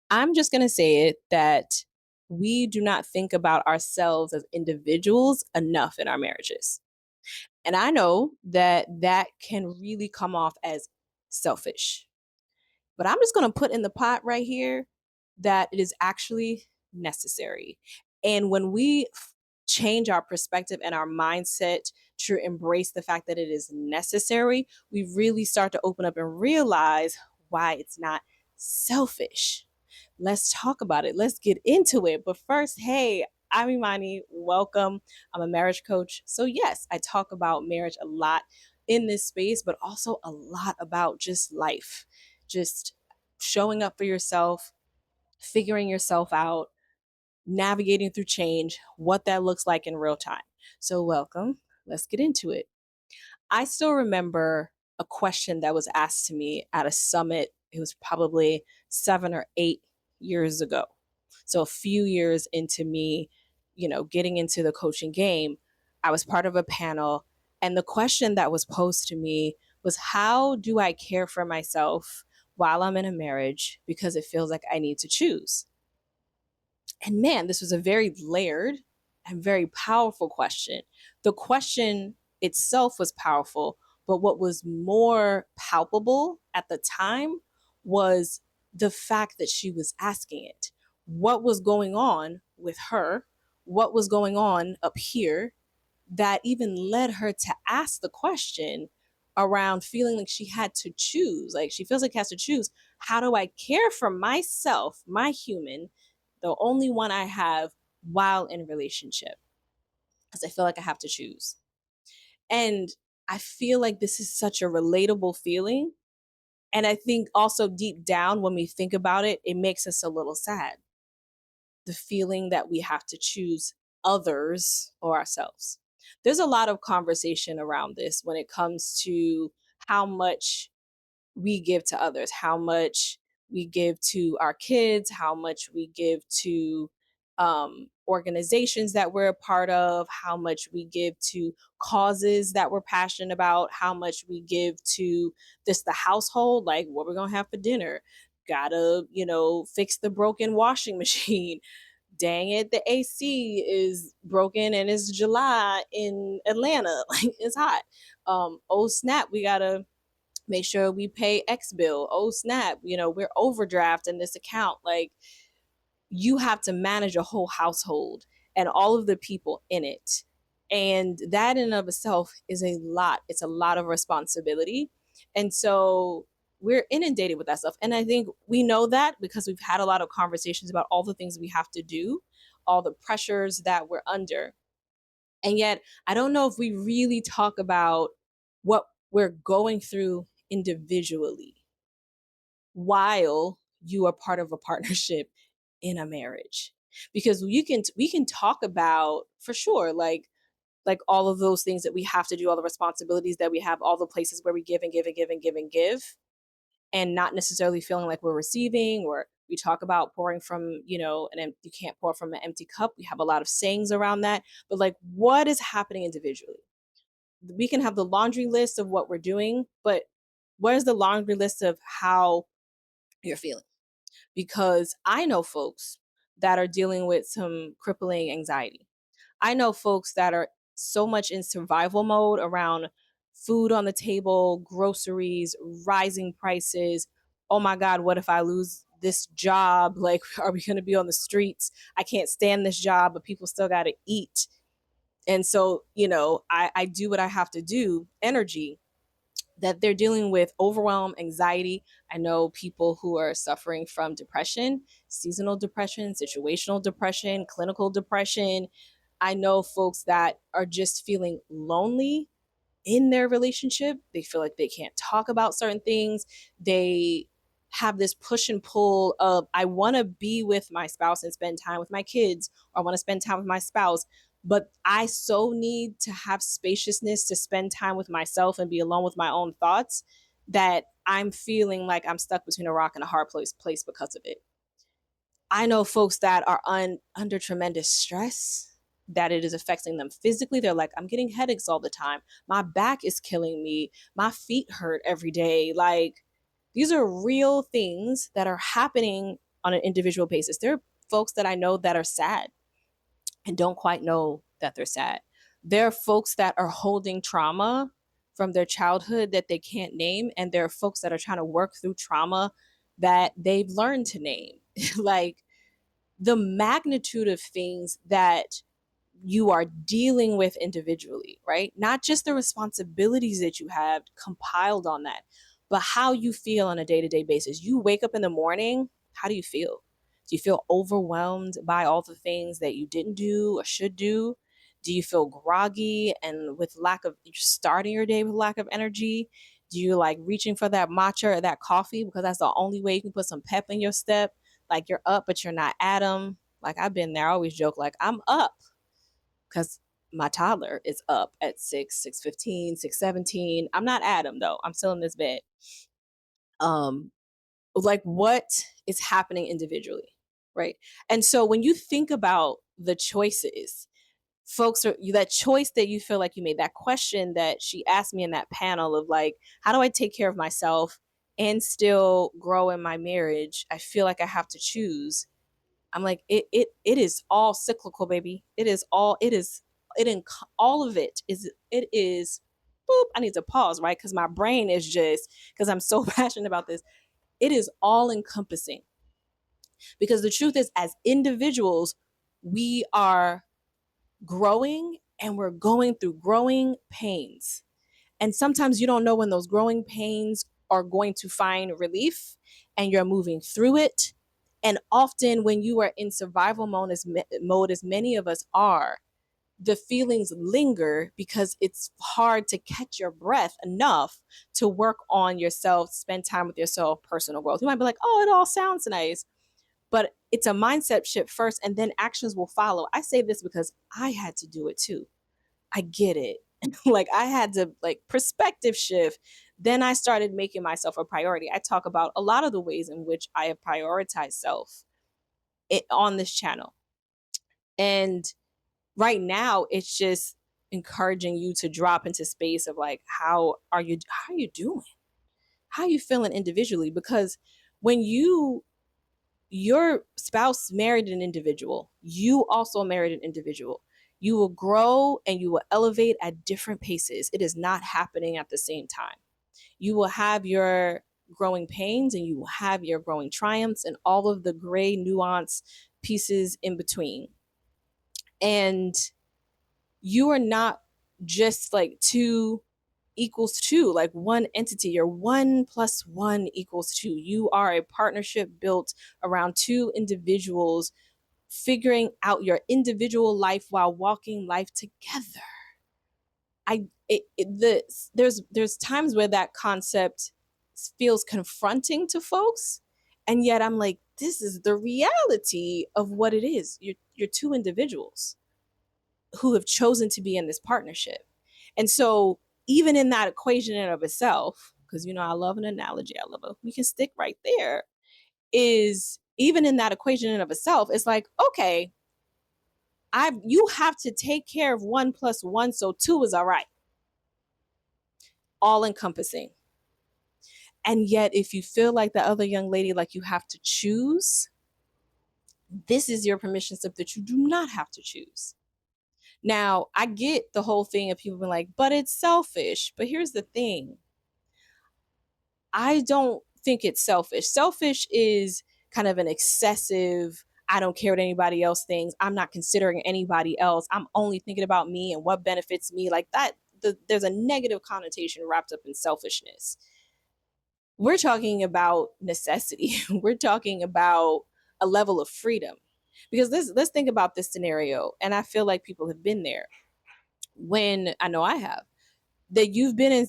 I'm just going to say it that we do not think about ourselves as individuals enough in our marriages. And I know that that can really come off as selfish. But I'm just going to put in the pot right here that it is actually necessary. And when we change our perspective and our mindset to embrace the fact that it is necessary, we really start to open up and realize why it's not selfish. Let's talk about it. Let's get into it. But first, hey, I'm Imani. Welcome. I'm a marriage coach. So, yes, I talk about marriage a lot in this space, but also a lot about just life, just showing up for yourself, figuring yourself out, navigating through change, what that looks like in real time. So, welcome. Let's get into it. I still remember a question that was asked to me at a summit. It was probably 7 or 8 years ago. So a few years into me, getting into the coaching game, I was part of a panel. And the question that was posed to me was, how do I care for myself while I'm in a marriage because it feels like I need to choose? And man, this was a very layered and very powerful question. The question itself was powerful, but what was more palpable at the time was the fact that she was asking it. What was going on with her? What was going on up here that even led her to ask the question around feeling like she had to choose? Like she feels like she has to choose. How do I care for myself, my human, the only one I have while in a relationship? Because I feel like I have to choose. And I feel like this is such a relatable feeling. And I think also deep down, when we think about it, it makes us a little sad. The feeling that we have to choose others or ourselves. There's a lot of conversation around this when it comes to how much we give to others, how much we give to our kids, how much we give to organizations that we're a part of, how much we give to causes that we're passionate about, how much we give to this the household, like what we're gonna have for dinner. Gotta, fix the broken washing machine. Dang it, the AC is broken and it's July in Atlanta. Like it's hot. Oh snap, we gotta make sure we pay X bill. Oh snap, we're overdraft in this account. Like you have to manage a whole household and all of the people in it. And that in and of itself is a lot. It's a lot of responsibility. And so we're inundated with that stuff. And I think we know that because we've had a lot of conversations about all the things we have to do, all the pressures that we're under. And yet, I don't know if we really talk about what we're going through individually while you are part of a partnership in a marriage. Because we can talk about for sure like all of those things that we have to do, all the responsibilities that we have, all the places where we give and give and give and give and give, and not necessarily feeling like we're receiving. Or we talk about pouring from, you can't pour from an empty cup. We have a lot of sayings around that. But like, what is happening individually? We can have the laundry list of what we're doing, but what is the laundry list of how you're feeling? Because I know folks that are dealing with some crippling anxiety. I know folks that are so much in survival mode around food on the table, groceries, rising prices. Oh my God, what if I lose this job? Like, are we going to be on the streets? I can't stand this job, but people still got to eat. And so, I do what I have to do, energy, that they're dealing with overwhelm, anxiety. I know people who are suffering from depression, seasonal depression, situational depression, clinical depression. I know folks that are just feeling lonely in their relationship. They feel like they can't talk about certain things. They have this push and pull of, I want to be with my spouse and spend time with my kids, or I want to spend time with my spouse, but I so need to have spaciousness to spend time with myself and be alone with my own thoughts that I'm feeling like I'm stuck between a rock and a hard place because of it. I know folks that are under tremendous stress, that it is affecting them physically. They're like, I'm getting headaches all the time. My back is killing me. My feet hurt every day. Like, these are real things that are happening on an individual basis. There are folks that I know that are sad and don't quite know that they're sad. There are folks that are holding trauma from their childhood that they can't name, and there are folks that are trying to work through trauma that they've learned to name. Like, the magnitude of things that you are dealing with individually, right? Not just the responsibilities that you have compiled on that, but how you feel on a day to day basis. You wake up in the morning, how do you feel? Do you feel overwhelmed by all the things that you didn't do or should do? Do you feel groggy and with lack of starting your day with lack of energy? Do you like reaching for that matcha or that coffee because that's the only way you can put some pep in your step? Like, you're up, but you're not Adam. Like, I've been there. I always joke, like, I'm up because my toddler is up at 6:15, 6:17. I'm not Adam though. I'm still in this bed. Um, like, what is happening individually, right? And so when you think about the choices, folks are that choice that you feel like you made, that question that she asked me in that panel of like, how do I take care of myself and still grow in my marriage? I feel like I have to choose. I'm like, it is all cyclical, baby. It in all of it is boop. I need to pause, right? Because my brain is just because I'm so passionate about this. It is all encompassing. Because the truth is, as individuals, we are growing and we're going through growing pains. And sometimes you don't know when those growing pains are going to find relief and you're moving through it. And often when you are in survival mode, as many of us are, the feelings linger because it's hard to catch your breath enough to work on yourself, spend time with yourself, personal growth. You might be like, oh, it all sounds nice, but it's a mindset shift first and then actions will follow. I say this because I had to do it too. I get it. Like, I had to like perspective shift. Then I started making myself a priority. I talk about a lot of the ways in which I have prioritized self on this channel. And right now it's just encouraging you to drop into space of like, how are you doing? How are you feeling individually? Because when your spouse married an individual, you also married an individual. You will grow and you will elevate at different paces. It is not happening at the same time. You will have your growing pains and you will have your growing triumphs and all of the gray nuance pieces in between. And you are not just like two equals two, like one entity. You're 1 + 1 = 2. You are a partnership built around two individuals figuring out your individual life while walking life together. There's times where that concept feels confronting to folks, and yet I'm like, this is the reality of what it is. You're two individuals who have chosen to be in this partnership. And so even in that equation in of itself, because I love an analogy, we can stick right there, is even in that equation in of itself, it's like, okay, you have to take care of 1 + 1, so two is all right. All encompassing. And yet, if you feel like the other young lady, like you have to choose, this is your permission slip that you do not have to choose. Now, I get the whole thing of people being like, but it's selfish. But here's the thing. I don't think it's selfish. Selfish is kind of an excessive, I don't care what anybody else thinks. I'm not considering anybody else. I'm only thinking about me and what benefits me. Like that, there's a negative connotation wrapped up in selfishness. We're talking about necessity. We're talking about a level of freedom. Because let's think about this scenario. And I feel like people have been there when I know I have, that you've been in,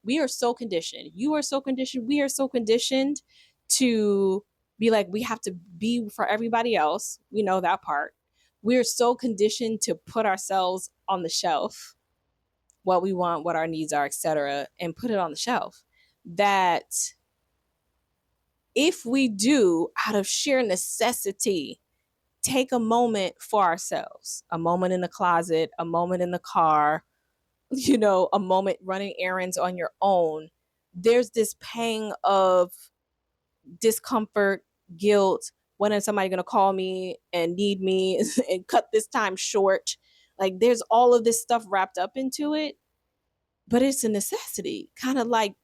we are so conditioned. You are so conditioned. We are so conditioned to be like, we have to be for everybody else. We know that part. We're so conditioned to put ourselves on the shelf, what we want, what our needs are, etc., and put it on the shelf. That if we do, out of sheer necessity, take a moment for ourselves, a moment in the closet, a moment in the car, a moment running errands on your own, there's this pang of discomfort, guilt. When is somebody going to call me and need me and cut this time short? Like there's all of this stuff wrapped up into it, but it's a necessity, kind of like,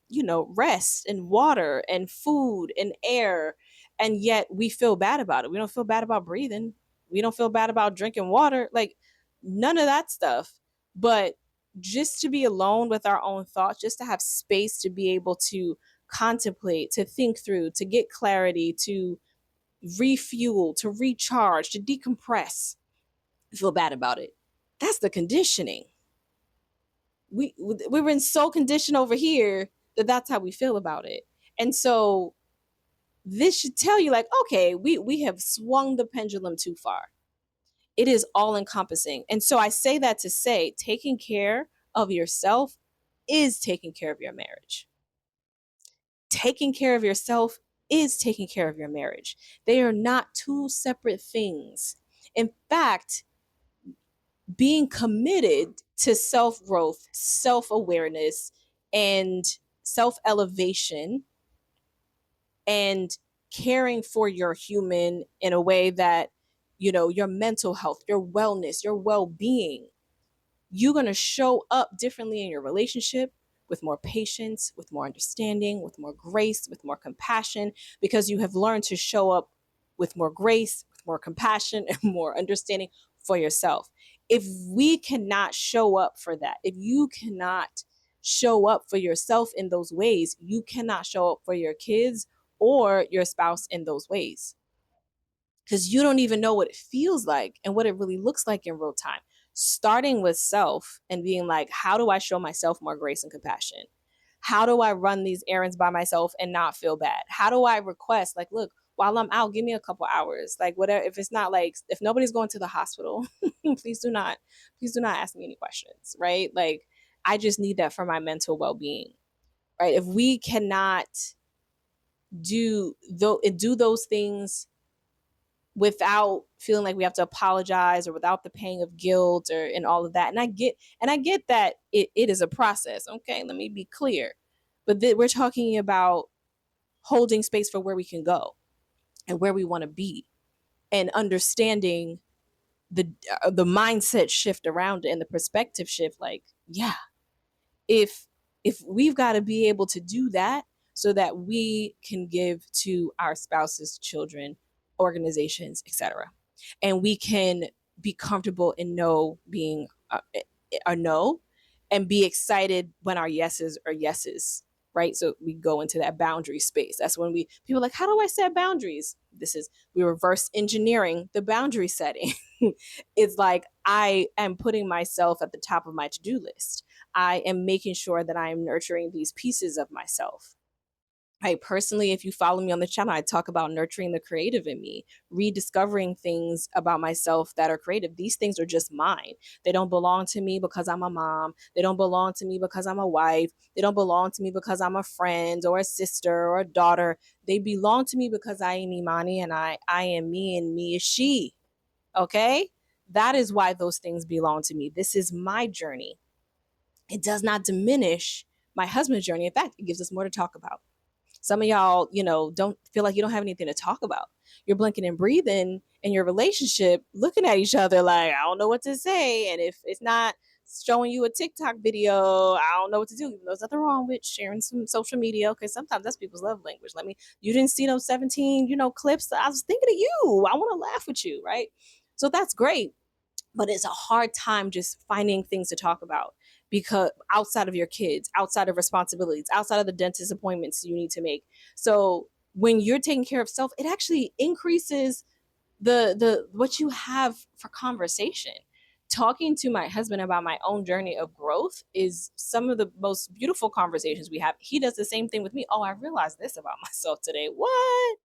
rest and water and food and air. And yet we feel bad about it. We don't feel bad about breathing. We don't feel bad about drinking water. Like none of that stuff. But just to be alone with our own thoughts, just to have space to be able to contemplate, to think through, to get clarity, to refuel, to recharge, to decompress, feel bad about it. That's the conditioning. We've been so conditioned over here that that's how we feel about it. And so this should tell you, like, okay, we have swung the pendulum too far. It is all encompassing. And so I say that to say taking care of yourself is taking care of your marriage. Taking care of yourself is taking care of your marriage. They are not two separate things. In fact, being committed to self growth, self awareness, and self elevation, and caring for your human in a way that, your mental health, your wellness, your well being, you're going to show up differently in your relationship, with more patience, with more understanding, with more grace, with more compassion, because you have learned to show up with more grace, with more compassion, and more understanding for yourself. If we cannot show up for that, if you cannot show up for yourself in those ways, you cannot show up for your kids or your spouse in those ways, because you don't even know what it feels like and what it really looks like in real time. Starting with self and being like, how do I show myself more grace and compassion? How do I run these errands by myself and not feel bad? How do I request, like, look, while I'm out, give me a couple hours. Like, whatever, if it's not like, if nobody's going to the hospital, please do not ask me any questions, right? Like, I just need that for my mental well being, right? If we cannot do those things without feeling like we have to apologize, or without the pang of guilt, or and all of that. And I get that it is a process. Okay, let me be clear. But we're talking about holding space for where we can go and where we want to be, and understanding the mindset shift around it and the perspective shift. Like, yeah, if we've got to be able to do that so that we can give to our spouses, children, organizations, etc., and we can be comfortable in no being a no, and be excited when our yeses are yeses, right? So we go into that boundary space. That's when people are like, how do I set boundaries? We reverse engineering the boundary setting. It's like, I am putting myself at the top of my to-do list. I am making sure that I am nurturing these pieces of myself. I personally, if you follow me on the channel, I talk about nurturing the creative in me, rediscovering things about myself that are creative. These things are just mine. They don't belong to me because I'm a mom. They don't belong to me because I'm a wife. They don't belong to me because I'm a friend or a sister or a daughter. They belong to me because I am Imani, and I am me, and me is she. Okay? That is why those things belong to me. This is my journey. It does not diminish my husband's journey. In fact, it gives us more to talk about. Some of y'all, don't feel like you don't have anything to talk about. You're blinking and breathing in your relationship, looking at each other like, I don't know what to say. And if it's not showing you a TikTok video, I don't know what to do. Even though there's nothing wrong with sharing some social media, because sometimes that's people's love language. You didn't see those 17, clips. I was thinking of you. I want to laugh with you, right? So that's great. But it's a hard time just finding things to talk about, because outside of your kids, outside of responsibilities, outside of the dentist appointments you need to make. So when you're taking care of self, it actually increases the what you have for conversation. Talking to my husband about my own journey of growth is some of the most beautiful conversations we have. He does the same thing with me. Oh, I realized this about myself today. What?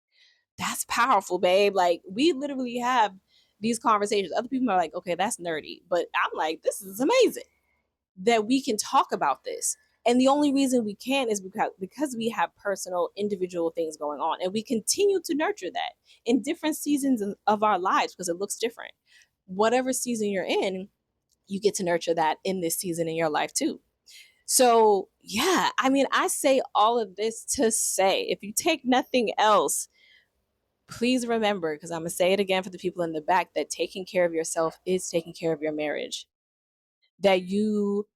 That's powerful, babe. Like, we literally have these conversations. Other people are like, okay, that's nerdy. But I'm like, this is amazing that we can talk about this. And the only reason we can is because we have personal, individual things going on. And we continue to nurture that in different seasons of our lives, because it looks different. Whatever season you're in, you get to nurture that in this season in your life too. So, yeah, I mean, I say all of this to say, if you take nothing else, please remember, because I'm going to say it again for the people in the back, that taking care of yourself is taking care of your marriage. That you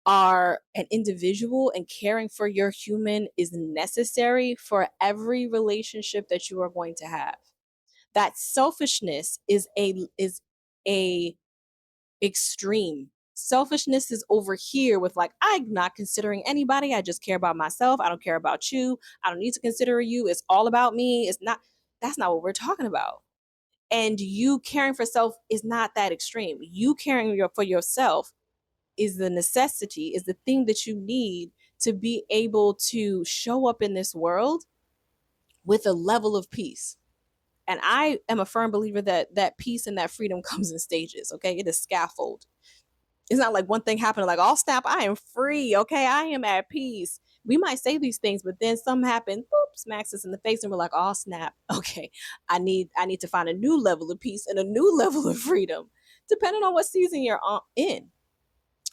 are an individual and caring for your human is necessary for every relationship that you are going to have. That selfishness is a extreme. Selfishness is over here with like, I'm not considering anybody. I just care about myself. I don't care about you. I don't need to consider you. It's all about me. It's not, that's not what we're talking about. And you caring for self is not that extreme. You caring for yourself is the necessity, is the thing that you need to be able to show up in this world with a level of peace. And I am a firm believer that that peace and that freedom comes in stages. Okay, it is scaffold. It's not like one thing happened, like, oh snap, I am free. Okay, I am at peace. We might say these things, but then something happened, boop, smacks us in the face, and we're like, oh snap. Okay, I need to find a new level of peace and a new level of freedom, depending on what season you're in.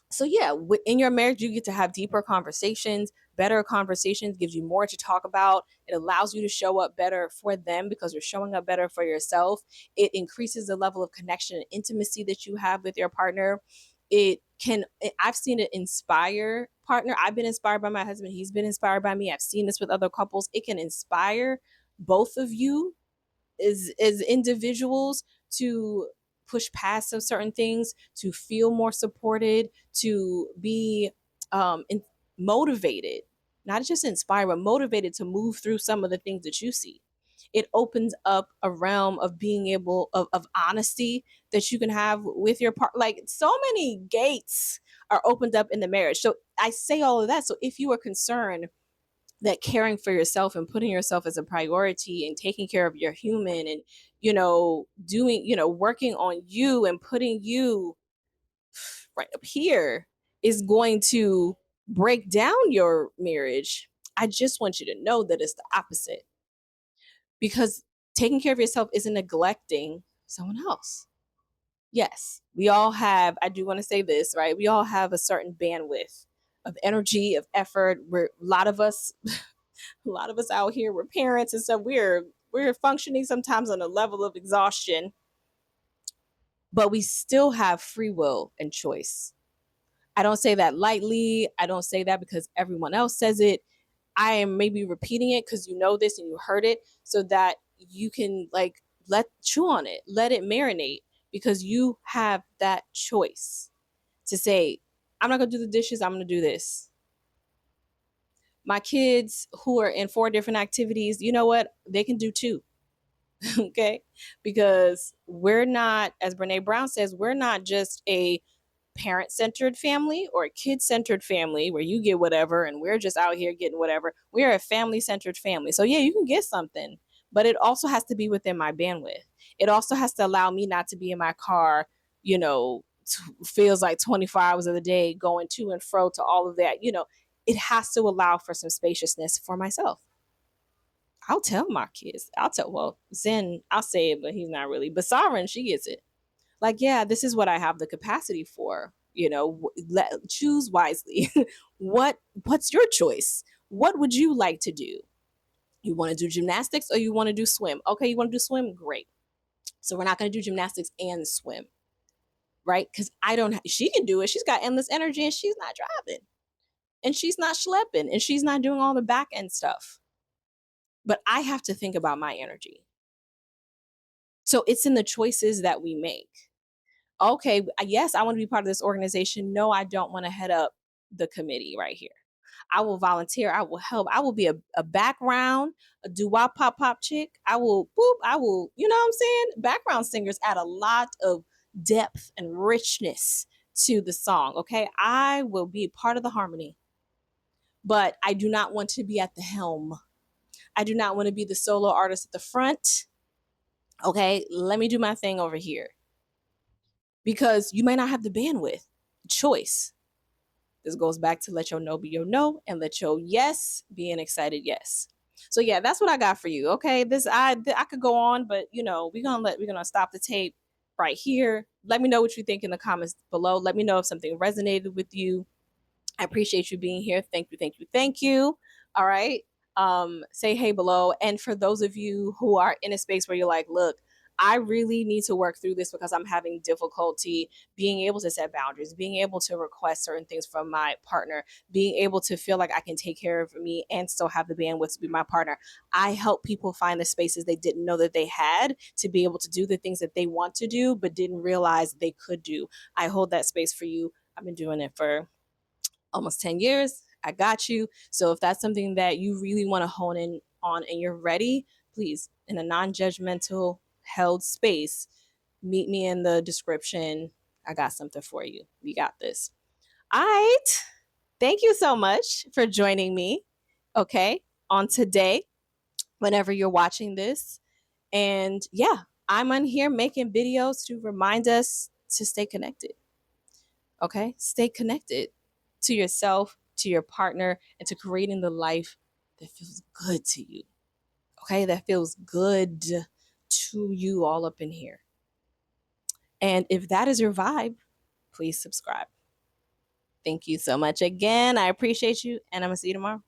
So yeah, in your marriage, you get to have deeper conversations. Better conversations gives you more to talk about. It allows you to show up better for them because you're showing up better for yourself. It increases the level of connection and intimacy that you have with your partner. I've seen it inspire partner. I've been inspired by my husband. He's been inspired by me. I've seen this with other couples. It can inspire both of you as individuals to push past some certain things, to feel more supported, to be motivated, not just inspired, but motivated to move through some of the things that you see. It opens up a realm of being able of honesty that you can have with your partner. Like, so many gates are opened up in the marriage. So I say all of that. So if you are concerned that caring for yourself and putting yourself as a priority and taking care of your human and doing working on you and putting you right up here is going to break down your marriage, I just want you to know that it's the opposite. Because taking care of yourself isn't neglecting someone else. Yes, we all have, I do want to say this, right? We all have a certain bandwidth of energy, of effort. We're a lot of us out here, we're parents and stuff. We're functioning sometimes on a level of exhaustion, but we still have free will and choice. I don't say that lightly. I don't say that because everyone else says it. I am maybe repeating it because you know this and you heard it, so that you can like chew on it, let it marinate, because you have that choice to say, I'm not gonna do the dishes, I'm gonna do this. My kids who are in 4 different activities, you know what? They can do 2. Okay, because we're not, as Brene Brown says, we're not just a parent-centered family or a kid-centered family where you get whatever and we're just out here getting whatever. We're a family-centered family. So yeah, you can get something, but it also has to be within my bandwidth. It also has to allow me not to be in my car, feels like 24 hours of the day going to and fro to all of that. It has to allow for some spaciousness for myself. I'll tell my kids. Well, Zen, I'll say it, but he's not really. But Sovereign, she gets it. Like, yeah, this is what I have the capacity for. Choose wisely. What's your choice? What would you like to do? You want to do gymnastics or you want to do swim? Okay, you want to do swim? Great. So we're not going to do gymnastics and swim, right? Because she can do it. She's got endless energy and she's not driving and she's not schlepping and she's not doing all the back end stuff. But I have to think about my energy. So it's in the choices that we make. Okay, yes, I want to be part of this organization. No, I don't want to head up the committee right here. I will volunteer. I will help. I will be a background, a doo-wop pop pop chick. I will boop. I will, you know what I'm saying? Background singers add a lot of depth and richness to the song. Okay, I will be part of the harmony, but I do not want to be at the helm. I do not want to be the solo artist at the front. Okay, let me do my thing over here, because you may not have the bandwidth. Choice. This goes back to let your no be your no and let your yes be an excited yes. So yeah, that's what I got for you. Okay, I could go on, but we're gonna stop the tape right here. Let me know what you think in the comments below. Let me know if something resonated with you. I appreciate you being here. Thank you, thank you, thank you. All right. say hey below. And for those of you who are in a space where you're like, look, I really need to work through this because I'm having difficulty being able to set boundaries, being able to request certain things from my partner, being able to feel like I can take care of me and still have the bandwidth to be my partner. I help people find the spaces they didn't know that they had to be able to do the things that they want to do, but didn't realize they could do. I hold that space for you. I've been doing it for almost 10 years. I got you. So if that's something that you really want to hone in on and you're ready, please, in a non judgmental, held space, meet me in the description. I got something for you. We got this. All right. Thank you so much for joining me. Okay. On today, whenever you're watching this. And yeah, I'm on here making videos to remind us to stay connected. Okay. Stay connected to yourself, to your partner, and to creating the life that feels good to you. Okay. That feels good to you all up in here. And if that is your vibe, please subscribe. Thank you so much again. I appreciate you, and I'm going to see you tomorrow.